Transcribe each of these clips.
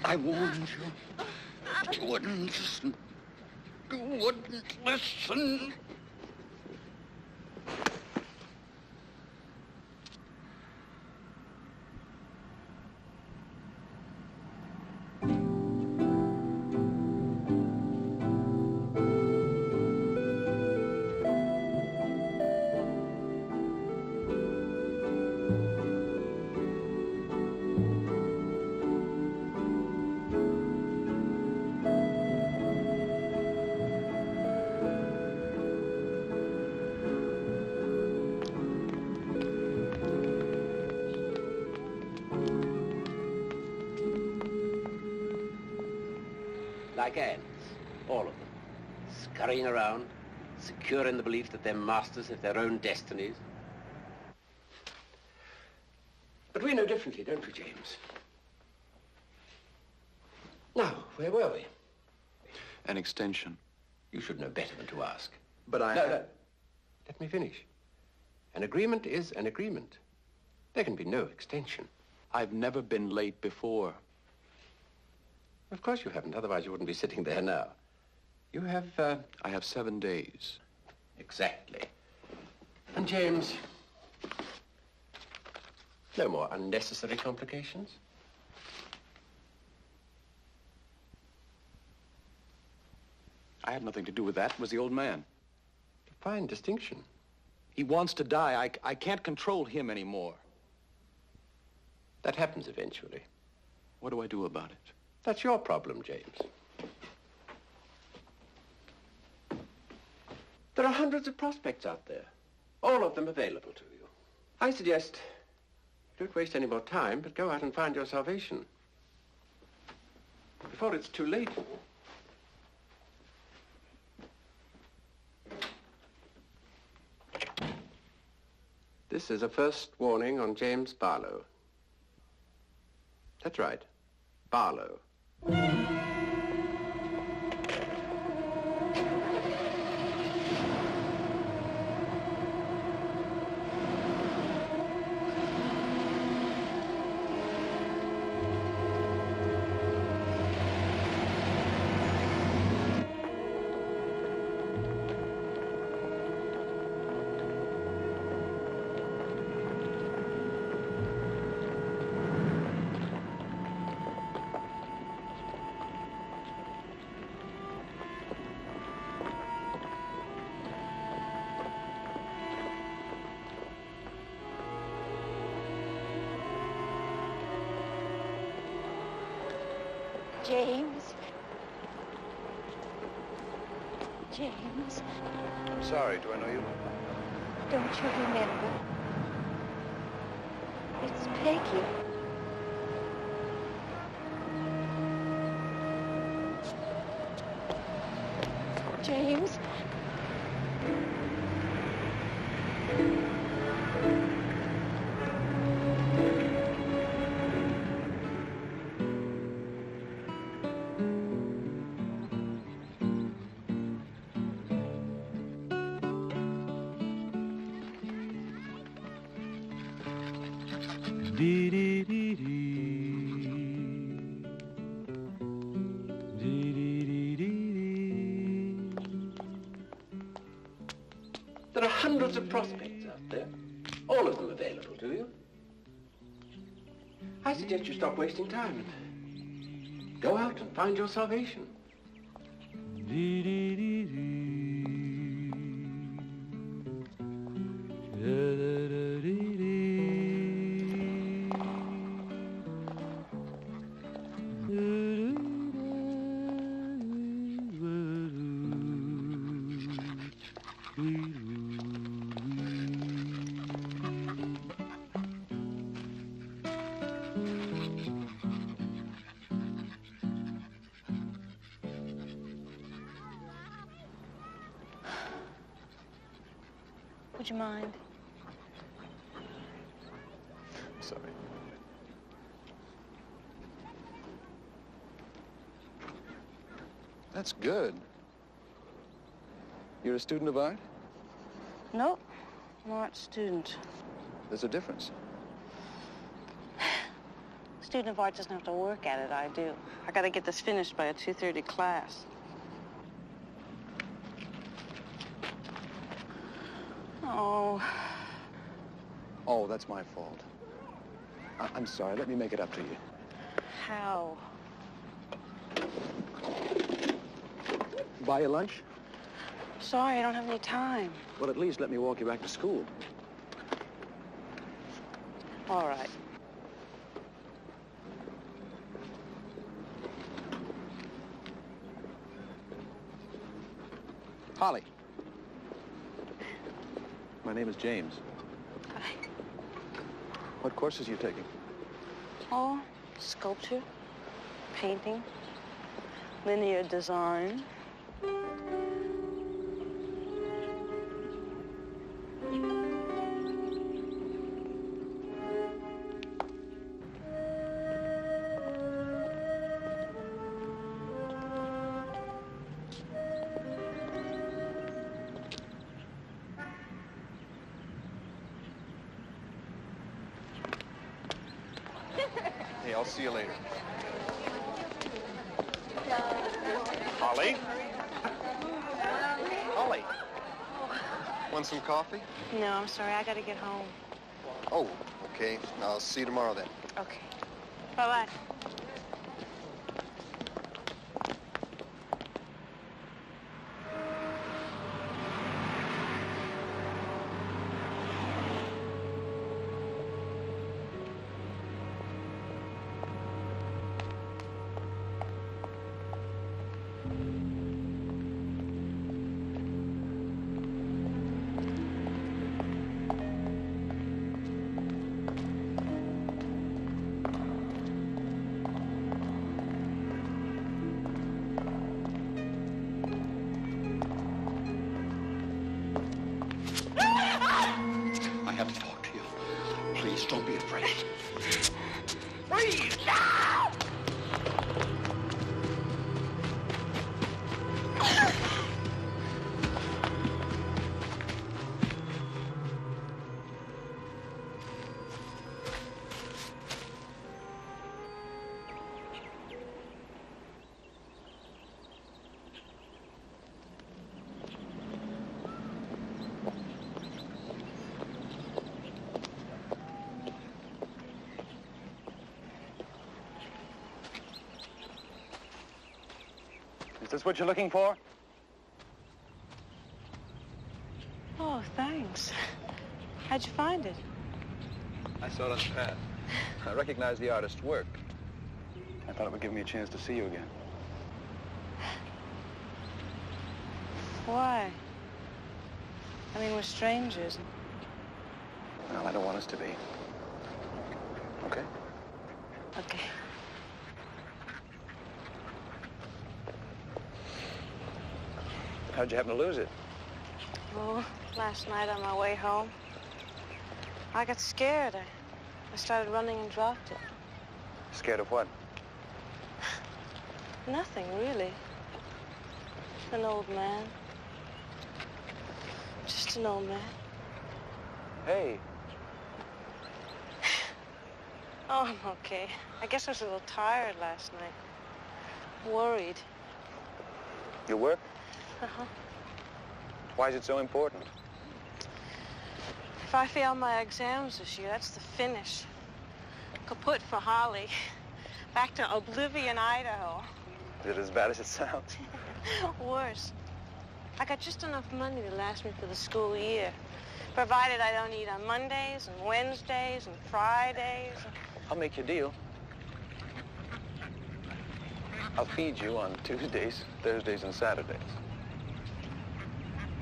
I warned you. But you wouldn't listen. You wouldn't listen. Like ants, all of them, scurrying around, secure in the belief that they're masters of their own destinies. But we know differently, don't we, James? Now, where were we? An extension. You should know better than to ask. But I... No. Let me finish. An agreement is an agreement. There can be no extension. I've never been late before. Of course you haven't, otherwise you wouldn't be sitting there now. You have, I have 7 days. Exactly. And James, no more unnecessary complications. I had nothing to do with that. It was the old man. A fine distinction. He wants to die. I can't control him anymore. That happens eventually. What do I do about it? That's your problem, James. There are hundreds of prospects out there, all of them available to you. I suggest don't waste any more time, but go out and find your salvation before it's too late. This is a first warning on James Barlow. That's right, Barlow. James. James. I'm sorry. Do I know you? Don't you remember? It's Peggy. James. There are hundreds of prospects out there, all of them available to you. I suggest you stop wasting time and go out and find your salvation. Would you mind? Sorry. That's good. You're a student of art? No, I'm an art student. There's a difference. Student of art doesn't have to work at it. I do. I gotta get this finished by a 2:30 class. Oh. Oh, that's my fault. I'm sorry. Let me make it up to you. How? Buy you lunch? Sorry, I don't have any time. Well, at least let me walk you back to school. All right. Holly. My name is James. Hi. What courses are you taking? Oh, sculpture, painting, linear design. Hey, I'll see you later. Holly? Holly? Want some coffee? No, I'm sorry. I gotta get home. Oh, okay. I'll see you tomorrow then. Okay. Bye-bye. I have to talk to you. Please, don't be afraid. Breathe! Is this what you're looking for? Oh, thanks. How'd you find it? I saw it on the path. I recognized the artist's work. I thought it would give me a chance to see you again. Why? I mean, we're strangers. Well, I don't want us to be. Okay? Okay. How'd you happen to lose it? Oh, last night on my way home, I got scared. I started running and dropped it. Scared of what? Nothing, really. An old man. Just an old man. Hey. Oh, I'm okay. I guess I was a little tired last night. Worried. Your work? Uh-huh. Why is it so important? If I fail my exams this year, that's the finish. Kaput for Holly. Back to Oblivion, Idaho. Is it as bad as it sounds? Worse. I got just enough money to last me for the school year, provided I don't eat on Mondays and Wednesdays and Fridays. I'll make you a deal. I'll feed you on Tuesdays, Thursdays, and Saturdays.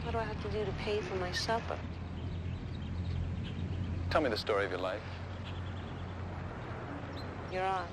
What do I have to do to pay for my supper? Tell me the story of your life. You're on.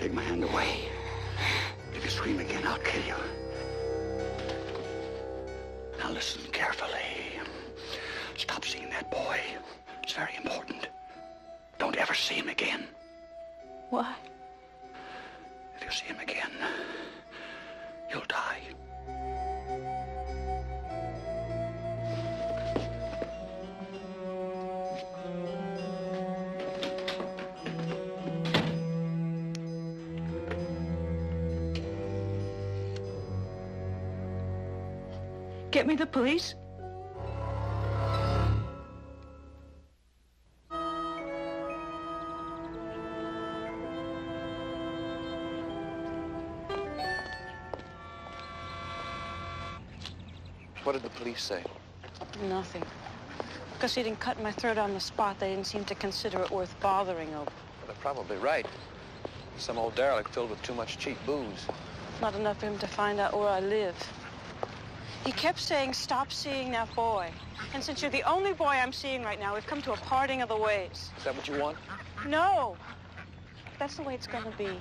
Take my hand away. If you scream again, I'll kill you. Now listen carefully. Stop seeing that boy. It's very important. Don't ever see him again. Why? If you see him again, you'll die. Get me the police? What did the police say? Nothing. Because he didn't cut my throat on the spot, they didn't seem to consider it worth bothering over. Well, they're probably right. Some old derelict filled with too much cheap booze. Not enough for him to find out where I live. He kept saying, stop seeing that boy. And since you're the only boy I'm seeing right now, we've come to a parting of the ways. Is that what you want? No. That's the way it's gonna be.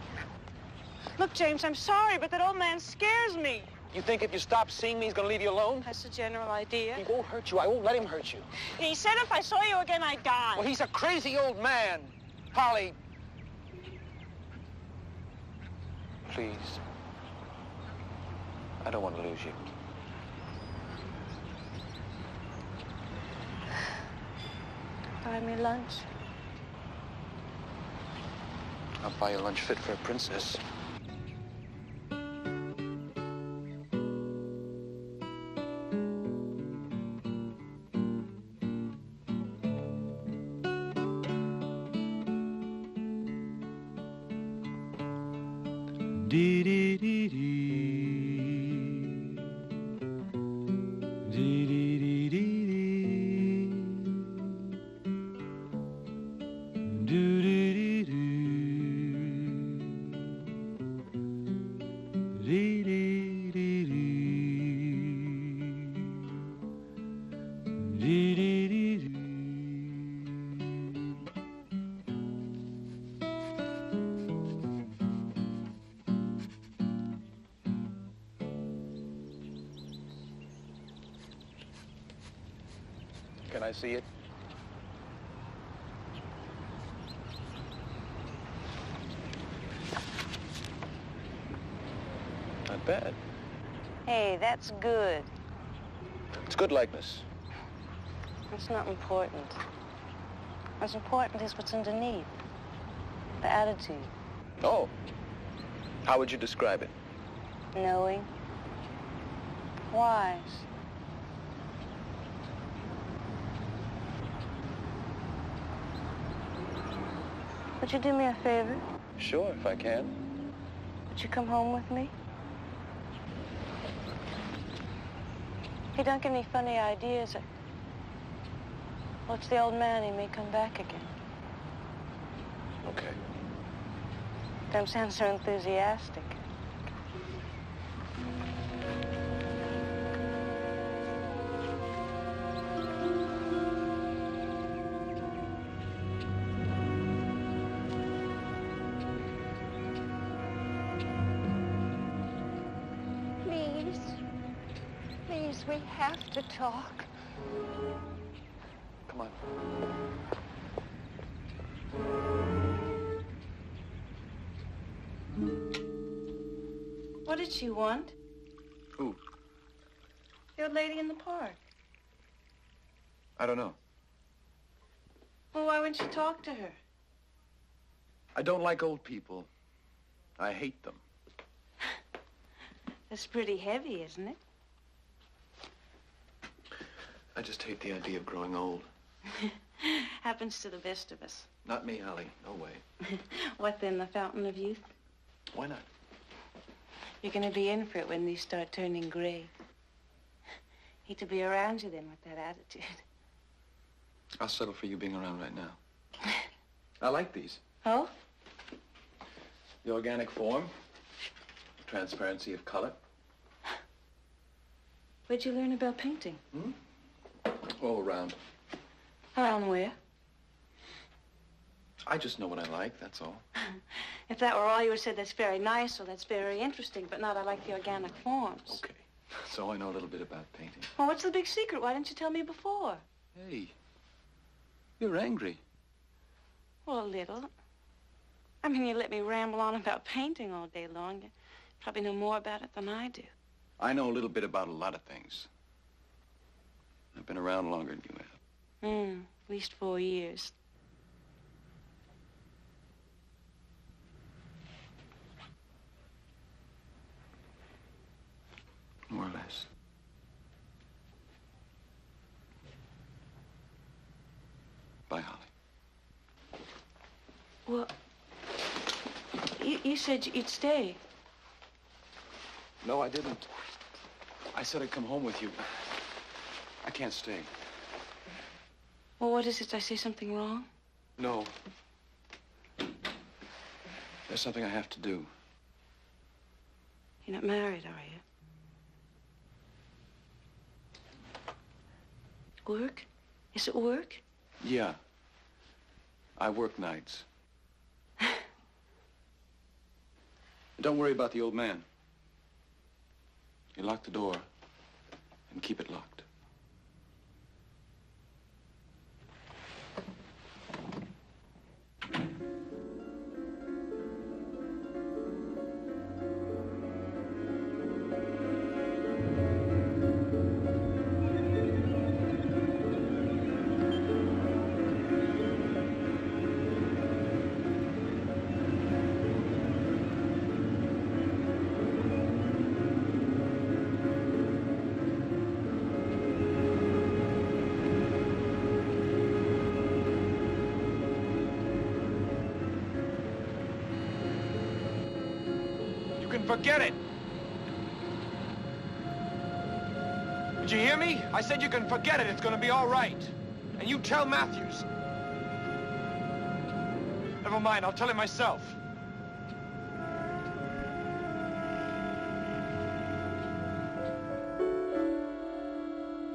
Look, James, I'm sorry, but that old man scares me. You think if you stop seeing me, he's gonna leave you alone? That's the general idea. He won't hurt you. I won't let him hurt you. He said if I saw you again, I'd die. Well, he's a crazy old man. Polly. Please. I don't want to lose you. Buy me lunch. I'll buy you lunch fit for a princess. Dee dee dee dee. Dee dee dee dee dee. Doo dee dee doo. Dee dee dee dee. Dee dee dee doo. Can I see it? Not bad. Hey, that's good. It's good likeness. It's not important. What's important is what's underneath. The attitude. Oh. How would you describe it? Knowing. Wise. Would you do me a favor? Sure, if I can. Would you come home with me? Hey, don't get any funny ideas. Watch the old man, he may come back again. Okay. Don't sound so enthusiastic. Please. Please, we have to talk. Come on. What did she want? Who? The old lady in the park. I don't know. Well, why wouldn't you talk to her? I don't like old people. I hate them. That's pretty heavy, isn't it? I just hate the idea of growing old. Happens to the best of us. Not me, Holly. No way. What then, the fountain of youth? Why not? You're going to be in for it when these start turning gray. Hate to be around you then with that attitude. I'll settle for you being around right now. I like these. Oh? The organic form, transparency of color. Where'd you learn about painting? All around. Around where? I just know what I like, that's all. If that were all you would say, that's very nice or that's very interesting, but not I like the organic forms. Okay. So I know a little bit about painting. Well, what's the big secret? Why didn't you tell me before? Hey, you're angry. Well, a little. I mean, you let me ramble on about painting all day long. You probably know more about it than I do. I know a little bit about a lot of things. I've been around longer than you have. At least 4 years. More or less. Bye, Holly. Well, you said you'd stay. No, I didn't. I said I'd come home with you. I can't stay. Well, what is it? Did I say something wrong? No. There's something I have to do. You're not married, are you? Work? Is it work? Yeah. I work nights. Don't worry about the old man. You lock the door and keep it locked. Forget it. Did you hear me? I said you can forget it. It's going to be all right. And you tell Matthews. Never mind. I'll tell him myself.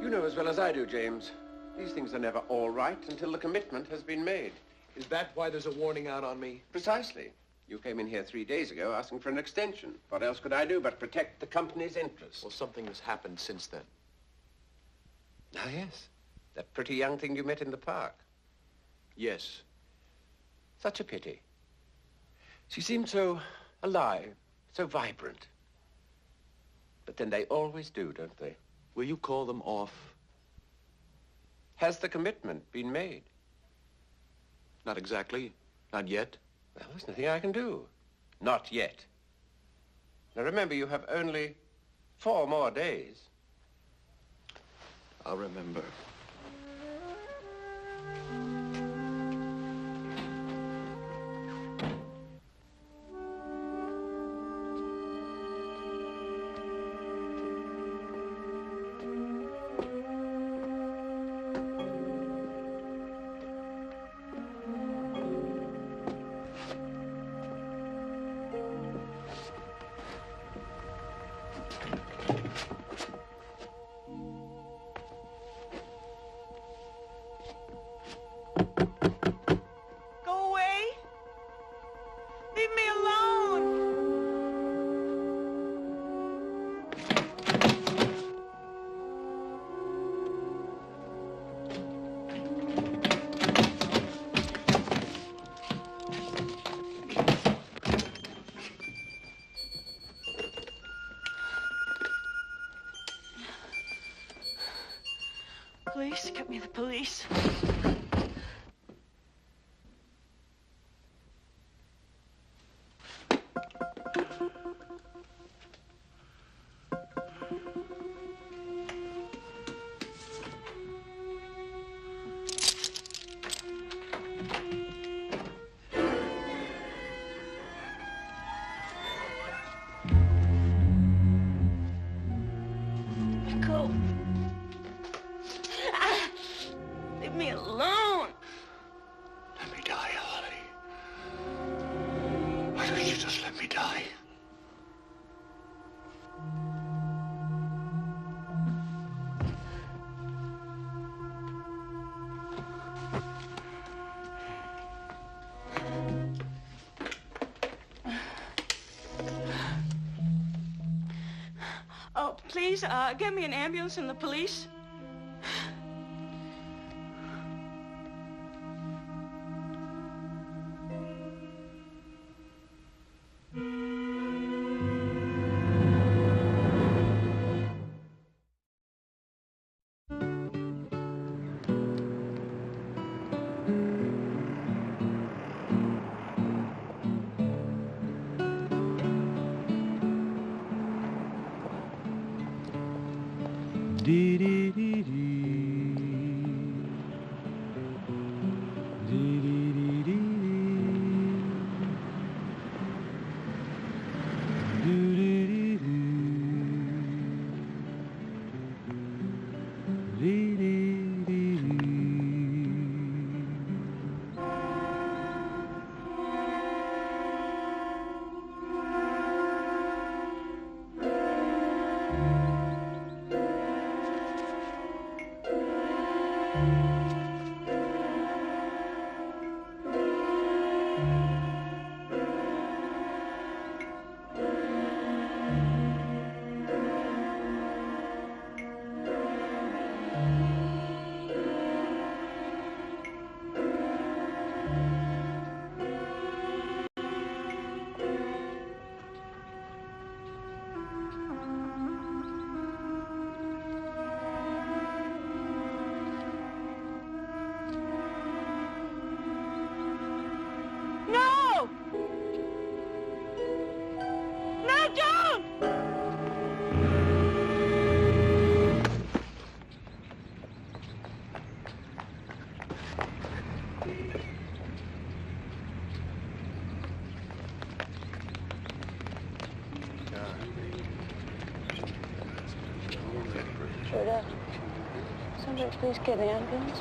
You know as well as I do, James. These things are never all right until the commitment has been made. Is that why there's a warning out on me? Precisely. You came in here 3 days ago asking for an extension. What else could I do but protect the company's interests? Well, something has happened since then. Ah, yes. That pretty young thing you met in the park. Yes. Such a pity. She seemed so alive, so vibrant. But then they always do, don't they? Will you call them off? Has the commitment been made? Not exactly. Not yet. Well, there's nothing I can do. Not yet. Now, remember, you have only 4 more days. I'll remember. please get me an ambulance and the police? Dee dee dee dee. Dee dee dee dee dee. Doo dee dee doo. Dee dee dee dee. No! No, don't! Should somebody please get an ambulance?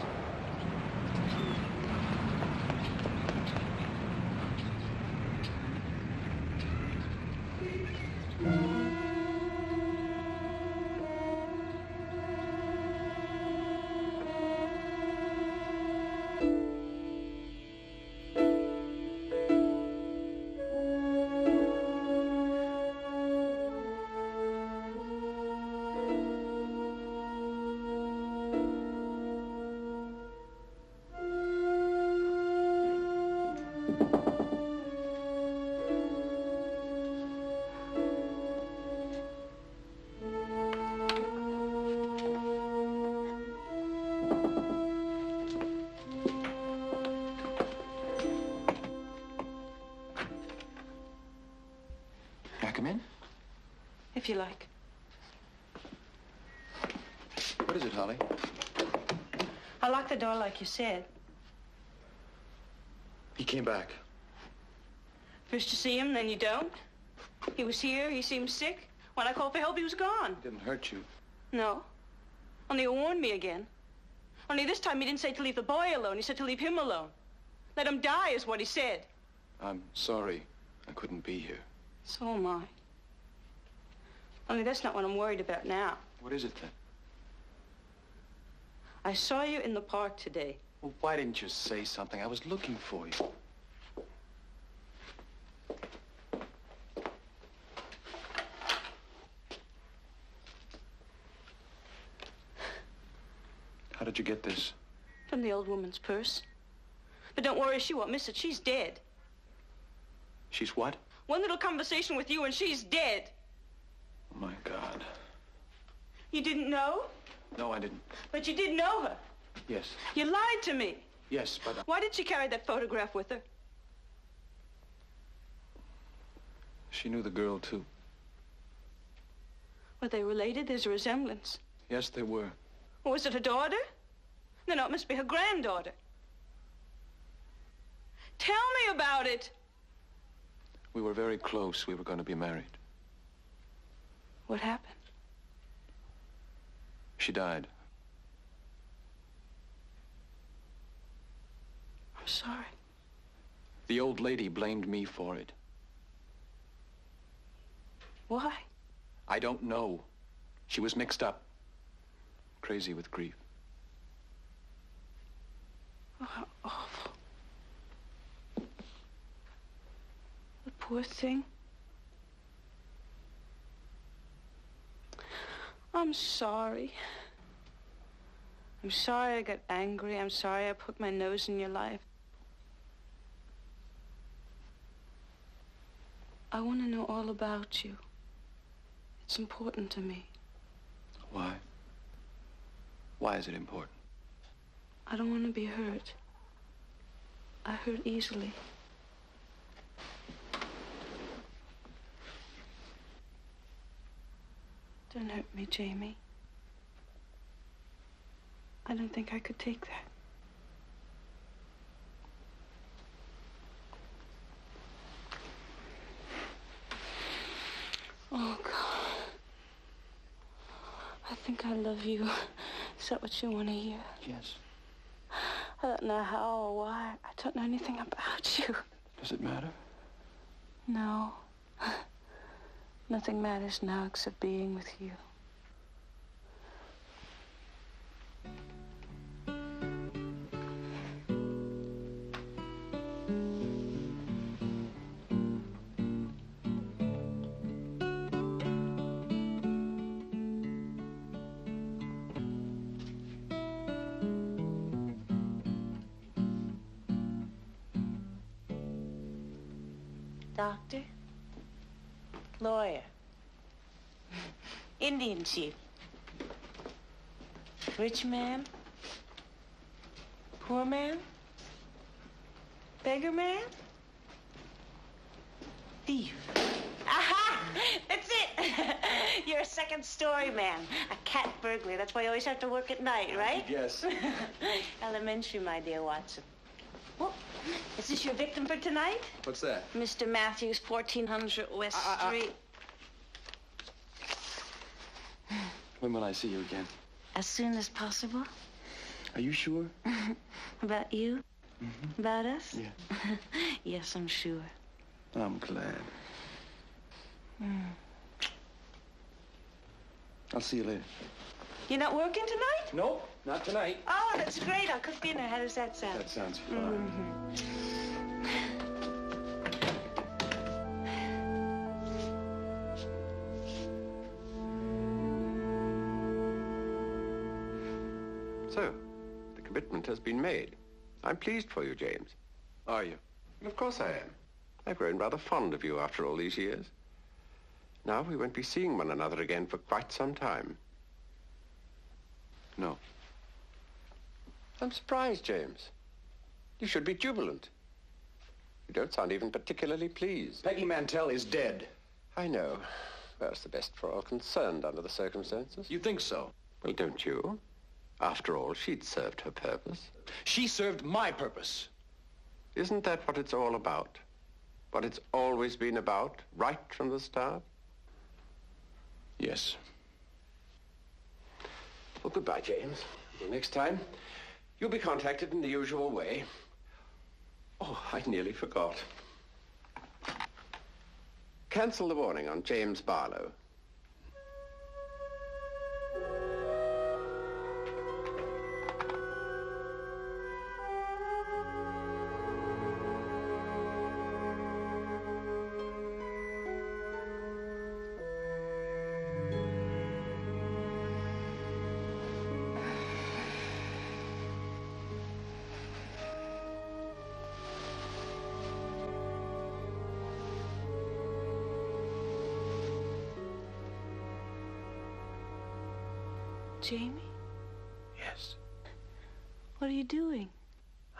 May I come in? If you like. What is it, Holly? I locked the door like you said. He came back. First you see him, then you don't. He was here, he seemed sick. When I called for help, he was gone. Didn't hurt you. No. Only he warned me again. Only this time he didn't say to leave the boy alone. He said to leave him alone. Let him die is what he said. I'm sorry I couldn't be here. So am I. Only that's not what I'm worried about now. What is it then? I saw you in the park today. Well, why didn't you say something? I was looking for you. How did you get this? From the old woman's purse. But don't worry, she won't miss it. She's dead. She's what? One little conversation with you and she's dead. Oh, my God. You didn't know? No, I didn't. But you did know her. Yes. You lied to me. Yes, but... Why did she carry that photograph with her? She knew the girl, too. Were they related? There's a resemblance. Yes, they were. Or was it her daughter? No, it must be her granddaughter. Tell me about it. We were very close. We were going to be married. What happened? She died. I'm sorry. The old lady blamed me for it. Why? I don't know. She was mixed up. Crazy with grief. Oh, how awful. The poor thing. I'm sorry. I'm sorry I got angry. I'm sorry I put my nose in your life. I want to know all about you. It's important to me. Why? Why is it important? I don't want to be hurt. I hurt easily. Don't hurt me, Jamie. I don't think I could take that. Oh, God. I think I love you. Is that what you want to hear? Yes. I don't know how or why. I don't know anything about you. Does it matter? No. Nothing matters now except being with you. Doctor, lawyer, Indian chief, rich man, poor man, beggar man, thief. Aha! That's it! You're a second story man, a cat burglar. That's why you always have to work at night, right? Yes. Elementary, my dear Watson. Well, is this your victim for tonight? What's that? Mr. Matthews, 1400 West Street. When will I see you again? As soon as possible. Are you sure? About you? Mm-hmm. About us? Yeah. Yes, I'm sure. I'm glad. I'll see you later. You're not working tonight? Nope, not tonight. Oh, that's great. I'll cook dinner. How does that sound? That sounds fine. So, the commitment has been made. I'm pleased for you, James. Are you? Of course I am. I've grown rather fond of you after all these years. Now we won't be seeing one another again for quite some time. No. I'm surprised, James. You should be jubilant. You don't sound even particularly pleased. Peggy Mantell is dead. I know. That's the best for all concerned under the circumstances. You think so? Well, don't you? After all, she'd served her purpose. She served my purpose. Isn't that what it's all about? What it's always been about, right from the start? Yes. Well, goodbye, James. Until next time, you'll be contacted in the usual way. Oh, I nearly forgot. Cancel the warning on James Barlow. Jamie? Yes, What are you doing?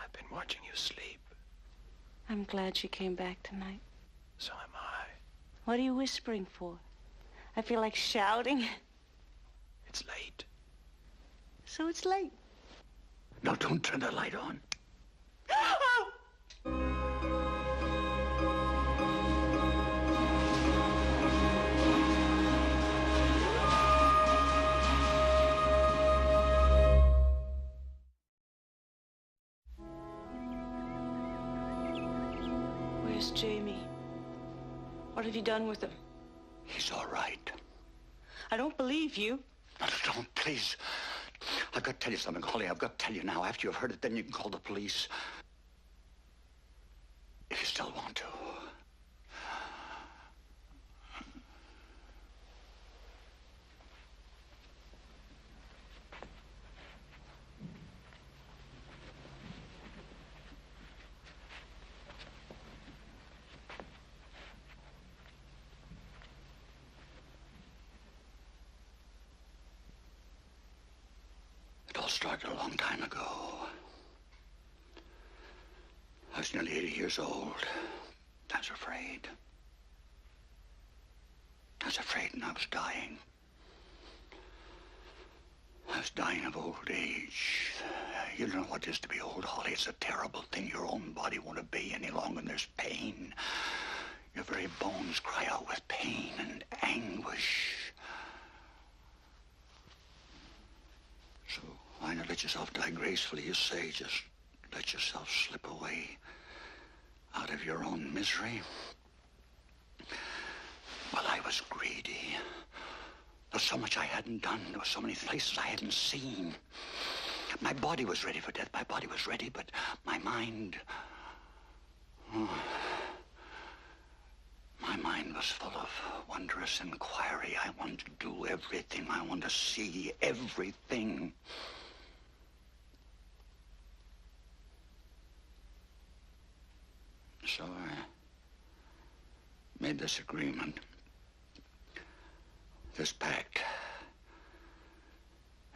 I've been watching you sleep. I'm glad you came back tonight. So am I. What are you whispering for? I feel like shouting. It's late. So it's late. No, don't turn the light on. Where's Jamie? What have you done with him? He's all right. I don't believe you. No, don't, please. I've got to tell you something, Holly. I've got to tell you now. After you've heard it, then you can call the police. If you still want to. started a long time ago. I was nearly 80 years old. I was afraid. I was afraid and I was dying. I was dying of old age. You don't know what it is to be old, Holly. It's a terrible thing. Your own body won't obey any longer, and there's pain. Your very bones cry out with pain and anguish. So why not let yourself die gracefully, you say? Just let yourself slip away out of your own misery. Well, I was greedy. There was so much I hadn't done. There were so many places I hadn't seen. My body was ready for death. My body was ready, but my mind... my mind was full of wondrous inquiry. I wanted to do everything. I wanted to see everything. So I made this agreement, this pact.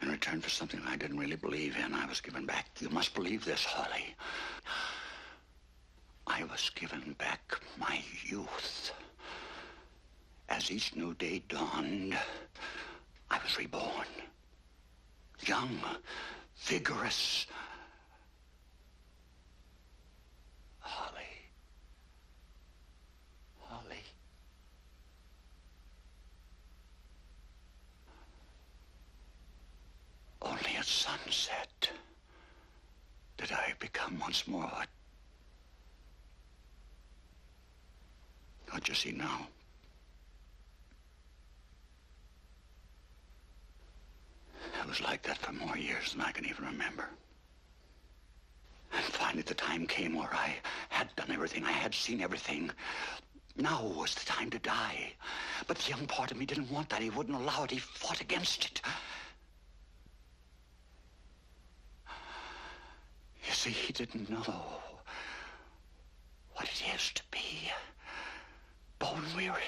In return for something I didn't really believe in, I was given back. You must believe this, Holly. I was given back my youth. As each new day dawned, I was reborn. Young, vigorous. Holly. Holly. Only at sunset did I become once more what you see now. It was like that for more years than I can even remember. And finally the time came where I had done everything. I had seen everything. Now was the time to die. But the young part of me didn't want that. He wouldn't allow it. He fought against it. You see, he didn't know what it is to be bone weary.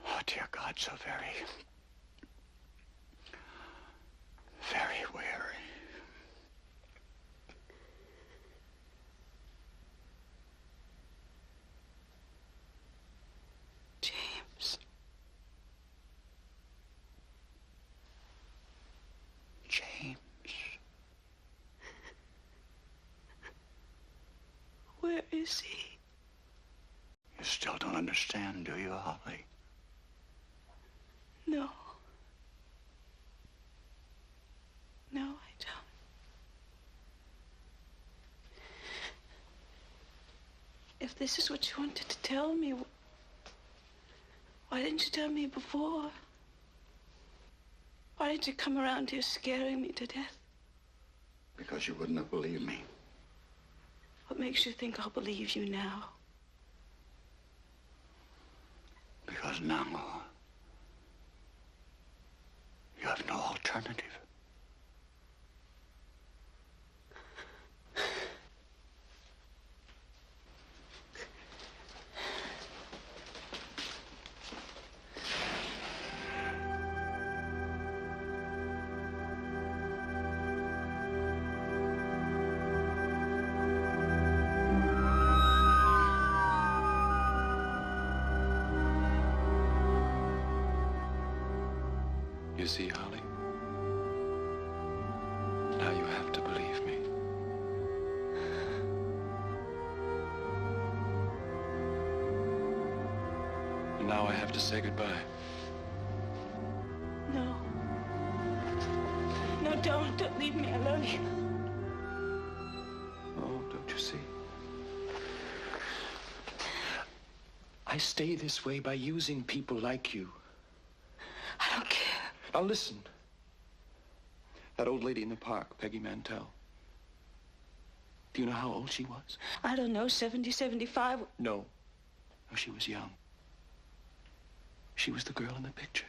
Oh, dear God, so very, very weary. James. James. Where is he? You still don't understand, do you, Holly? No. No, I don't. If this is what you wanted to tell me, why didn't you tell me before? Why did you come around here scaring me to death? Because you wouldn't have believed me. What makes you think I'll believe you now? Because now you have no alternative. You see, Holly? Now you have to believe me. And now I have to say goodbye. No. No, don't leave me. I love you. Oh, don't you see? I stay this way by using people like you. I don't care. Now listen. That old lady in the park, Peggy Mantell. Do you know how old she was? I don't know, 70, 75. No. No, she was young. She was the girl in the picture.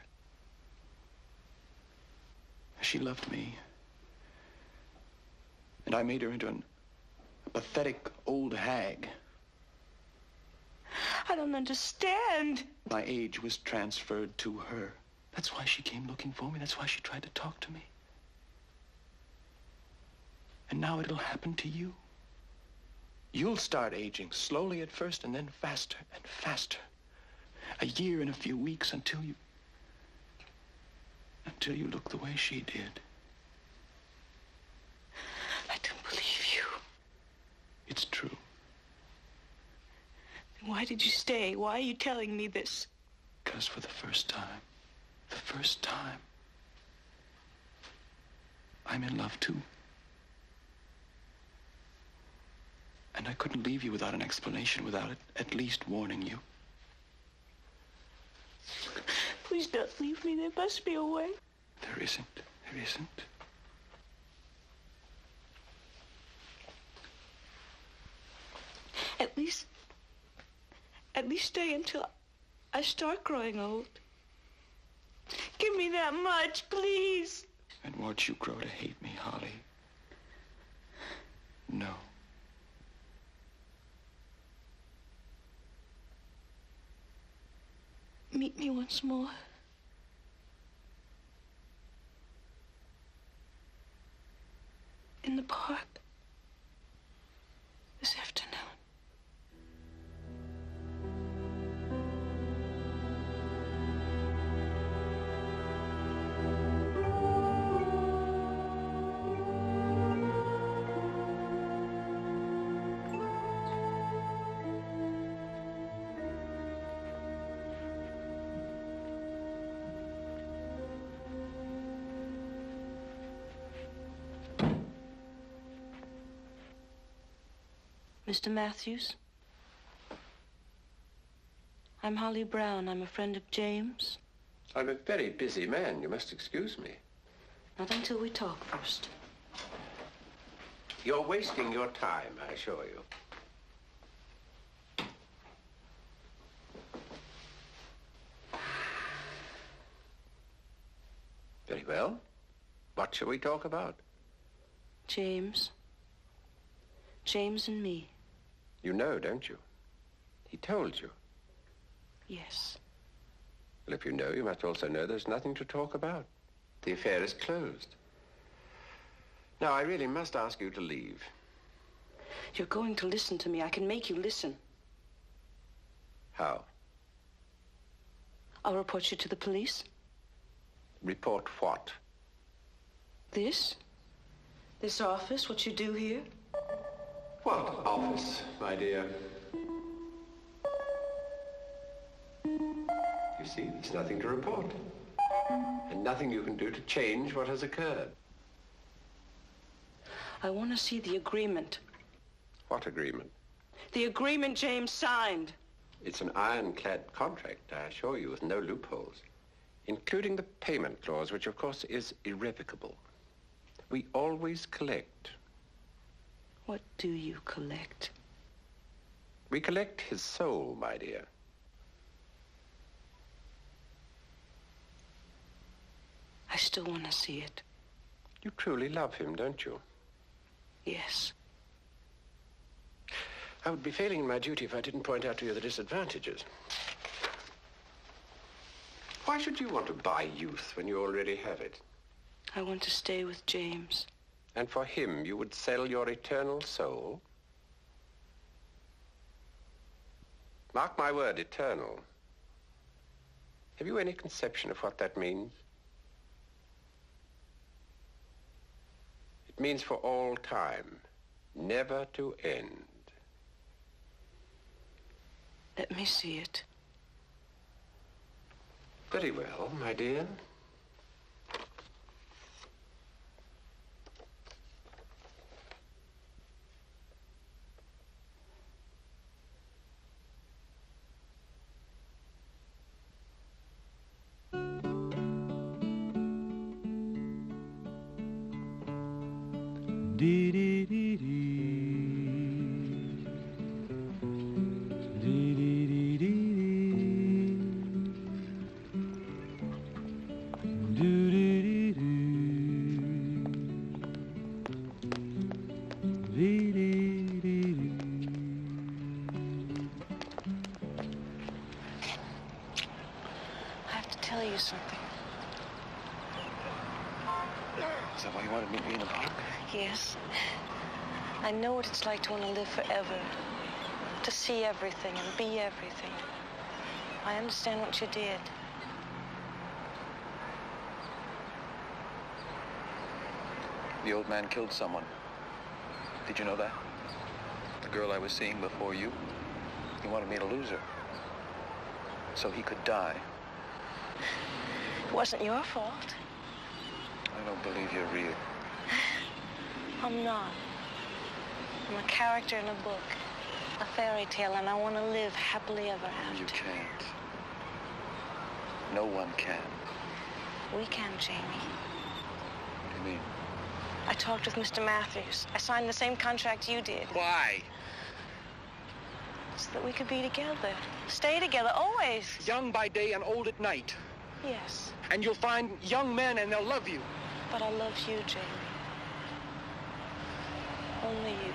She loved me. And I made her into a pathetic old hag. I don't understand. My age was transferred to her. That's why she came looking for me. That's why she tried to talk to me. And now it'll happen to you. You'll start aging, slowly at first, and then faster and faster. A year and a few weeks until you look the way she did. I don't believe you. It's true. Then why did you stay? Why are you telling me this? Because for the first time, I'm in love too. And I couldn't leave you without an explanation, without at least warning you. Please don't leave me. There must be a way. There isn't. There isn't. At least stay until I start growing old. Give me that much, please. And watch you grow to hate me, Holly. No. Meet me once more. In the park. This afternoon. Mr. Matthews? I'm Holly Brown. I'm a friend of James. I'm a very busy man. You must excuse me. Not until we talk first. You're wasting your time, I assure you. Very well. What shall we talk about? James. James and me. You know, don't you? He told you. Yes. Well, if you know, you must also know there's nothing to talk about. The affair is closed. Now, I really must ask you to leave. You're going to listen to me. I can make you listen. How? I'll report you to the police. Report what? This? This office, what you do here? What office, my dear? You see, there's nothing to report. And nothing you can do to change what has occurred. I want to see the agreement. What agreement? The agreement James signed. It's an ironclad contract, I assure you, with no loopholes. Including the payment clause, which of course is irrevocable. We always collect. What do you collect? We collect his soul, my dear. I still want to see it. You truly love him, don't you? Yes. I would be failing in my duty if I didn't point out to you the disadvantages. Why should you want to buy youth when you already have it? I want to stay with James. And for him, you would sell your eternal soul? Mark my word, eternal. Have you any conception of what that means? It means for all time, never to end. Let me see it. Very well, my dear. Dee dee dee dee. Dee dee dee dee dee. Doo dee dee doo. Dee dee dee doo. I have to tell you something. Is that why you wanted me to be in the park? Yes. I know what it's like to want to live forever. To see everything and be everything. I understand what you did. The old man killed someone. Did you know that? The girl I was seeing before you. He wanted me to lose her. So he could die. It wasn't your fault. I don't believe you're real. I'm not. I'm a character in a book. A fairy tale, and I want to live happily ever after. You can't. No one can. We can, Jamie. What do you mean? I talked with Mr. Matthews. I signed the same contract you did. Why? So that we could be together. Stay together, always. Young by day and old at night. Yes. And you'll find young men and they'll love you. But I love you, Jamie. Only you.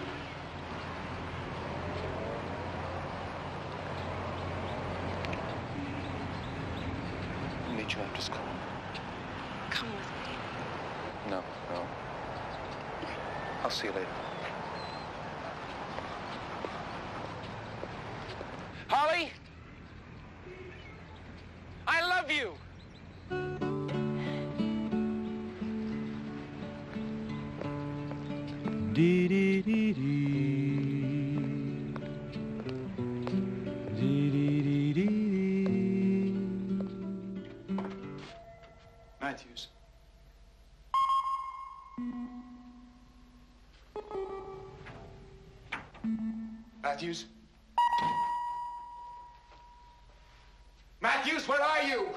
I'll meet you after school. Come with me. No. I'll see you later. Holly? I love you. Dee dee dee dee. Dee dee dee dee dee. Matthews. Matthews? Matthews, where are you?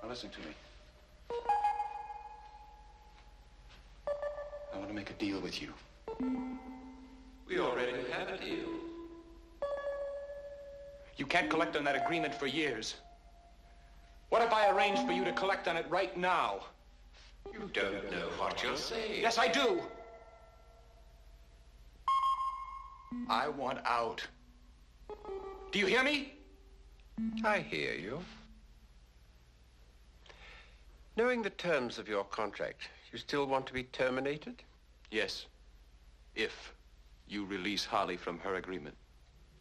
Now listen to me. I want to make a deal with you. We already have a deal. You can't collect on that agreement for years. What if I arrange for you to collect on it right now? You don't know what you're saying. Yes, I do. I want out. Do you hear me? I hear you. Knowing the terms of your contract, you still want to be terminated? Yes. If you release Holly from her agreement.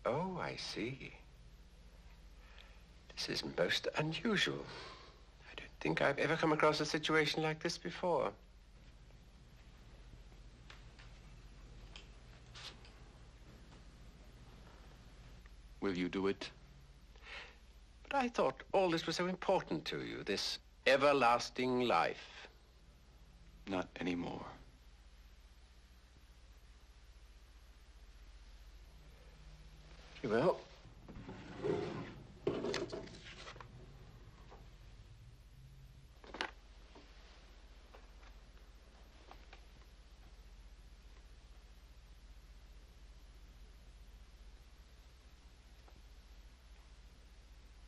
Oh, I see. This is most unusual. I don't think I've ever come across a situation like this before. Will you do it? But I thought all this was so important to you, this everlasting life. Not anymore. Very well.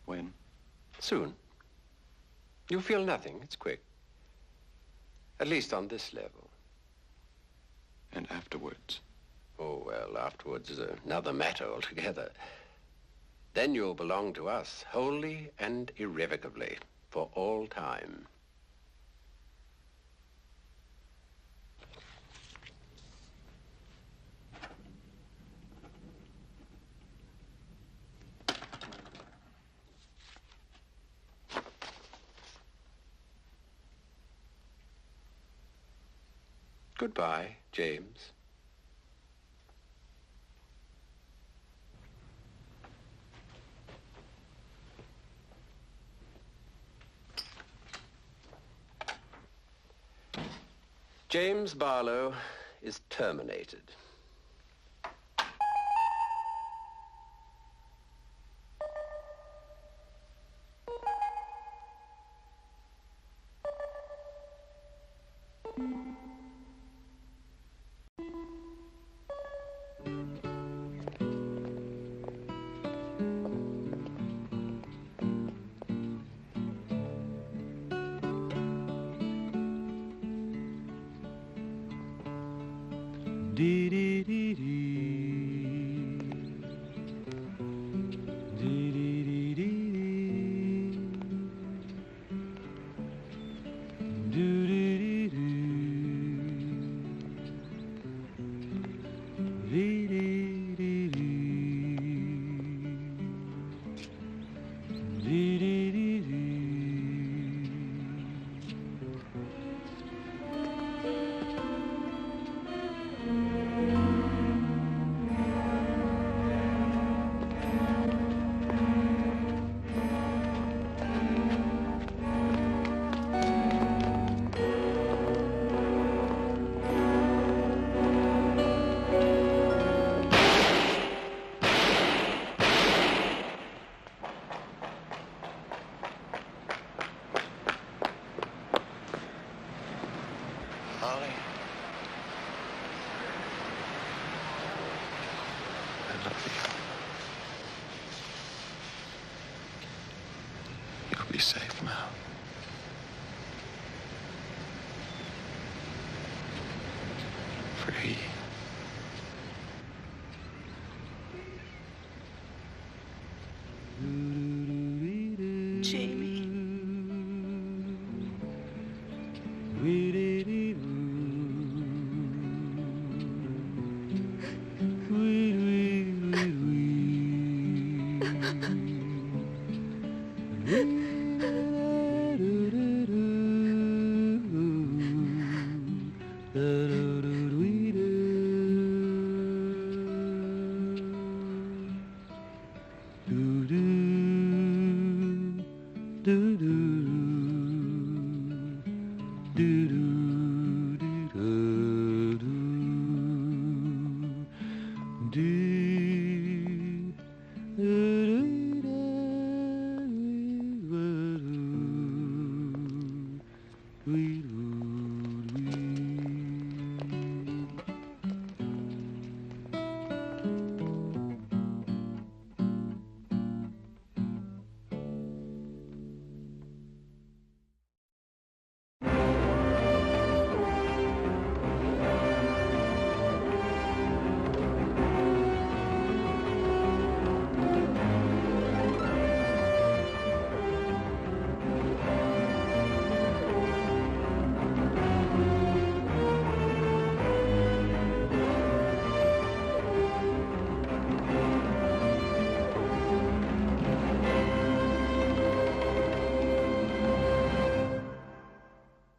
When? Soon. You'll feel nothing. It's quick. At least on this level. And afterwards? Oh, well, afterwards is another matter altogether. Then you'll belong to us, wholly and irrevocably, for all time. Goodbye, James. James Barlow is terminated. Dee dee dee dee. Dee dee dee dee dee. Ollie. I love you. You'll be safe now. Free. Jamie. We